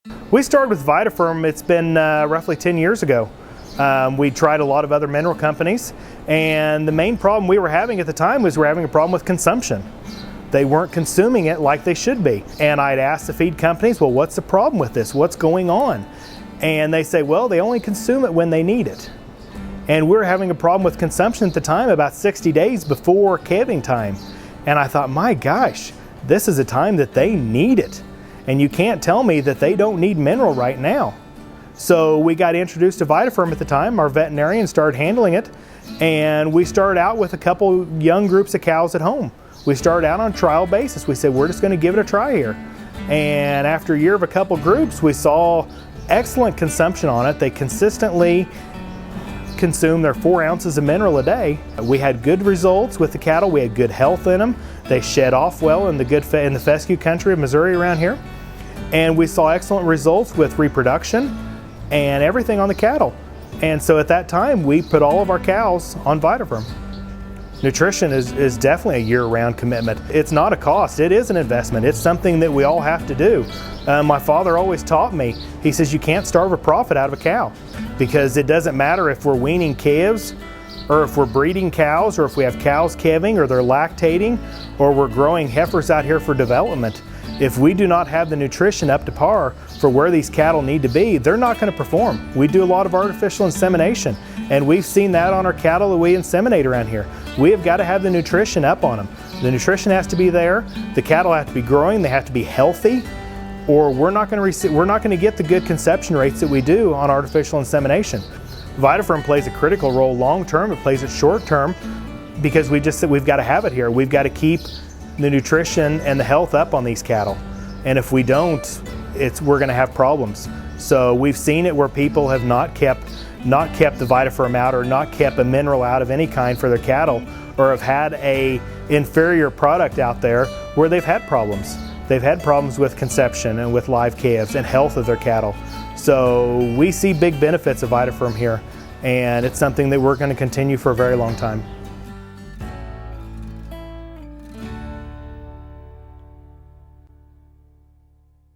We started with Vita Ferm, it's been roughly 10 years ago. We tried a lot of other mineral companies, and the main problem we were having at the time was we're having a problem with consumption. They weren't consuming it like they should be. And I'd ask the feed companies, well, what's the problem with this? What's going on? And they say, well, they only consume it when they need it. And we were having a problem with consumption at the time about 60 days before calving time. And I thought, my gosh, this is a time that they need it. And you can't tell me that they don't need mineral right now. So we got introduced to Vita Ferm at the time. Our veterinarian started handling it, and we started out with a couple young groups of cows at home. We started out on a trial basis. We said, we're just going to give it a try here. And after a year of a couple groups, we saw excellent consumption on it. They consistently consume their 4 ounces of mineral a day. We had good results with the cattle. We had good health in them. They shed off well in the fescue country of Missouri around here. And we saw excellent results with reproduction and everything on the cattle. And so at that time, we put all of our cows on Vita Ferm. Nutrition is definitely a year-round commitment. It's not a cost, it is an investment. It's something that we all have to do. My father always taught me, he says you can't starve a profit out of a cow, because it doesn't matter if we're weaning calves or if we're breeding cows or if we have cows calving or they're lactating or we're growing heifers out here for development. If we do not have the nutrition up to par for where these cattle need to be, they're not going to perform. We do a lot of artificial insemination, and we've seen that on our cattle that we inseminate around here. We have got to have the nutrition up on them. The nutrition has to be there, the cattle have to be growing, they have to be healthy, or we're not going to get the good conception rates that we do on artificial insemination. Vita Ferm plays a critical role long term, it plays it short term, because we've got to have it here. We've got to keep the nutrition and the health up on these cattle. And if we don't, we're going to have problems. So we've seen it where people have not kept the Vita Ferm out or not kept a mineral out of any kind for their cattle, or have had a inferior product out there where they've had problems. They've had problems with conception and with live calves and health of their cattle. So we see big benefits of Vita Ferm here, and it's something that we're going to continue for a very long time.